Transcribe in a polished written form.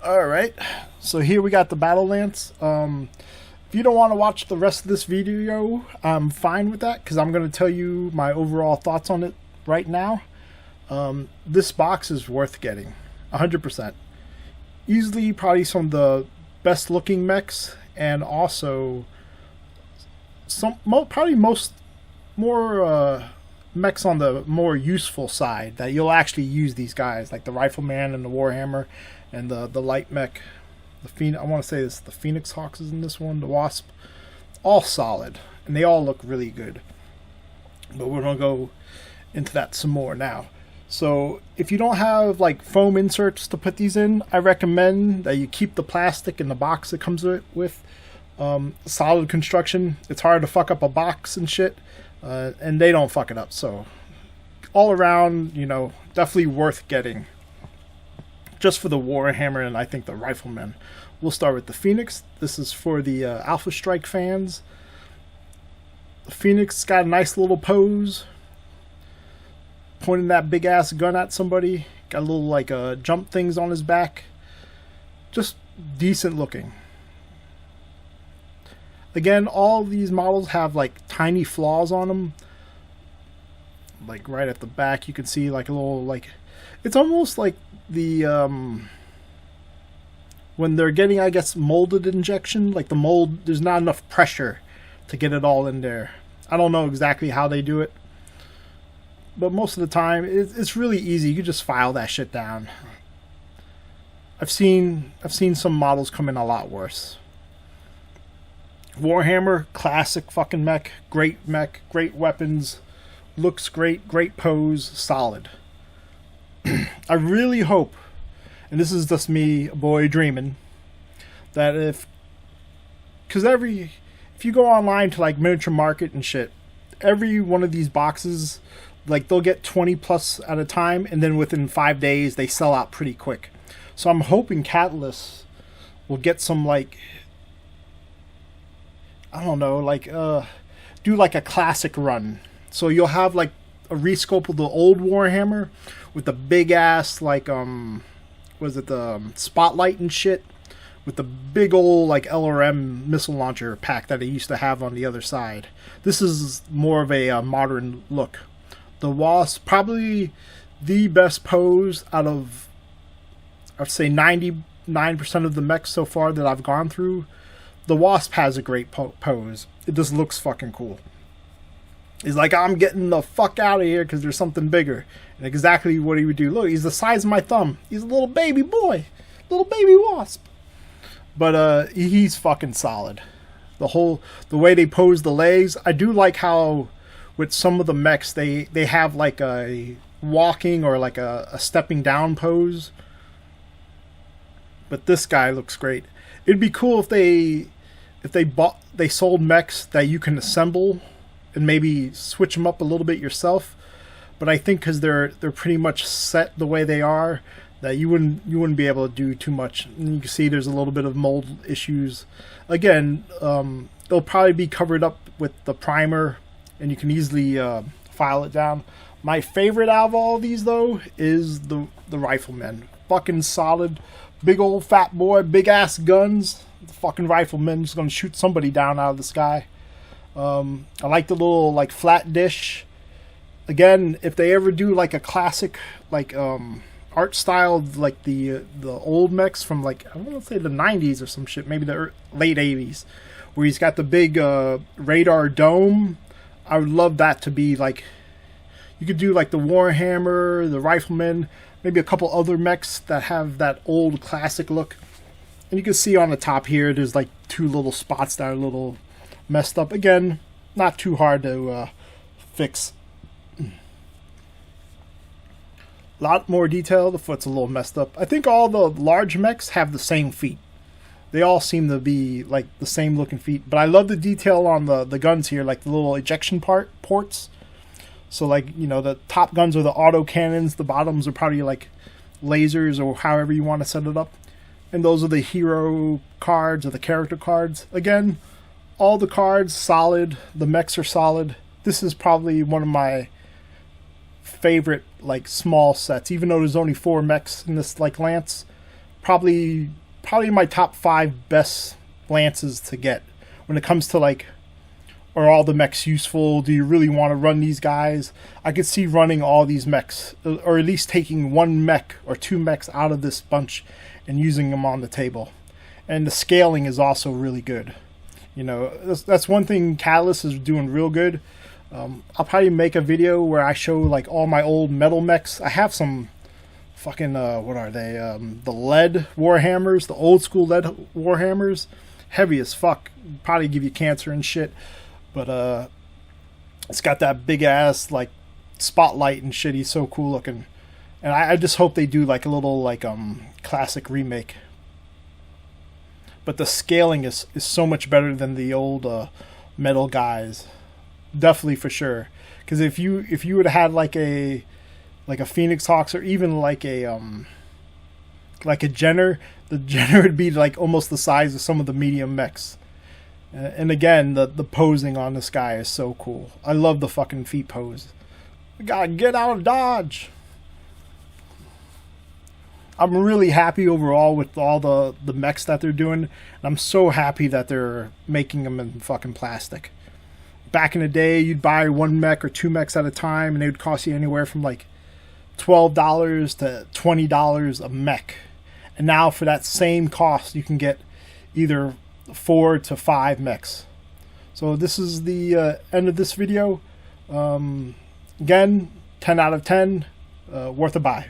Alright, so here we got the Battle Lance. If you don't want to watch the rest of this video, I'm fine with that, because I'm going to tell you my overall thoughts on it right now. This box is worth getting, 100%. Easily probably some of the best looking mechs, and also probably more mechs on the more useful side that you'll actually use these guys, like the Rifleman and the Warhammer and the light mech. I want to say this, the Phoenix Hawks is in this one, the Wasp. All solid, and they all look really good. But we're going to go into that some more now. So if you don't have like foam inserts to put these in, I recommend that you keep the plastic in the box it comes with. Solid construction. It's hard to fuck up a box and shit, and they don't fuck it up. So all around, definitely worth getting. Just for the Warhammer and I think the Rifleman. We'll start with the Phoenix. This is for the Alpha Strike fans. The Phoenix got a nice little pose, pointing that big ass gun at somebody. Got a little like jump things on his back. Just decent looking. Again, all these models have like tiny flaws on them. Like right at the back, you can see like a little like. It's almost like the when they're getting, I guess, molded injection, like the mold, there's not enough pressure to get it all in there. I don't know exactly how they do it, but most of the time it's really easy. You can just file that shit down. I've seen some models come in a lot worse. Warhammer, classic fucking mech, great weapons, looks great, great pose, solid. I really hope, and this is just me, a boy dreaming, that if you go online to like Miniature Market and shit, every one of these boxes, like they'll get 20 plus at a time, and then within 5 days they sell out pretty quick. So I'm hoping Catalyst will get some like, I don't know, like do like a classic run. So you'll have like a rescope of the old Warhammer with the big ass like was it the spotlight and shit, with the big old like LRM missile launcher pack that it used to have on the other side. This is more of a modern look. The Wasp, probably the best pose out of, I'd say 99% of the mechs so far that I've gone through. The Wasp has a great pose. It just looks fucking cool. He's like, I'm getting the fuck out of here because there's something bigger. And exactly what he would do. Look, he's the size of my thumb. He's a little baby boy. Little baby Wasp. But he's fucking solid. The way they pose the legs. I do like how with some of the mechs they have like a walking or like a stepping down pose. But this guy looks great. It'd be cool if they sold mechs that you can assemble and maybe switch them up a little bit yourself. But I think because they're pretty much set the way they are, that you wouldn't be able to do too much. And you can see there's a little bit of mold issues. Again, it'll probably be covered up with the primer, and you can easily file it down. My favorite out of all of these though is the Rifleman. Fucking solid, big old fat boy, big ass guns. The fucking Rifleman is gonna shoot somebody down out of the sky. I like the little like flat dish. Again, if they ever do like a classic like art style like the old mechs from like I want to say the 90s or some shit, maybe the late 80s, where he's got the big radar dome. I would love that to be like, you could do like the Warhammer, the Rifleman, maybe a couple other mechs that have that old classic look. And you can see on the top here, there's like two little spots that are a little messed up. Again, not too hard to fix. A lot more detail. The foot's a little messed up. I think all the large mechs have the same feet. They all seem to be like the same looking feet. But I love the detail on the guns here, like the little ejection ports. So like, the top guns are the auto cannons. The bottoms are probably like lasers or however you want to set it up. And those are the hero cards or the character cards. Again, all the cards solid. The mechs are solid. This is probably one of my favorite like small sets, even though there's only 4 mechs in this like lance. probably my top 5 best lances to get when it comes to like, are all the mechs useful? Do you really want to run these guys? I could see running all these mechs, or at least taking 1 mech or 2 mechs out of this bunch and using them on the table. And the scaling is also really good. You know, that's one thing Catalyst is doing real good. I'll probably make a video where I show like all my old metal mechs. I have some fucking what are they? The lead Warhammers, the old school lead Warhammers, heavy as fuck. Probably give you cancer and shit. But it's got that big ass like spotlight and shit. He's so cool looking, and I just hope they do like a little like classic remake. But the scaling is so much better than the old metal guys. Definitely for sure. Because if you would have had like a Phoenix Hawks, or even like a Jenner, the Jenner would be like almost the size of some of the medium mechs. And again, the posing on this guy is so cool. I love the fucking feet pose. We gotta get out of Dodge. I'm really happy overall with all the mechs that they're doing. And I'm so happy that they're making them in fucking plastic. Back in the day, you'd buy 1 mech or 2 mechs at a time, and they would cost you anywhere from like $12 to $20 a mech. And now for that same cost, you can get either 4 to 5 mechs. So this is the end of this video. Again, 10 out of 10, worth a buy.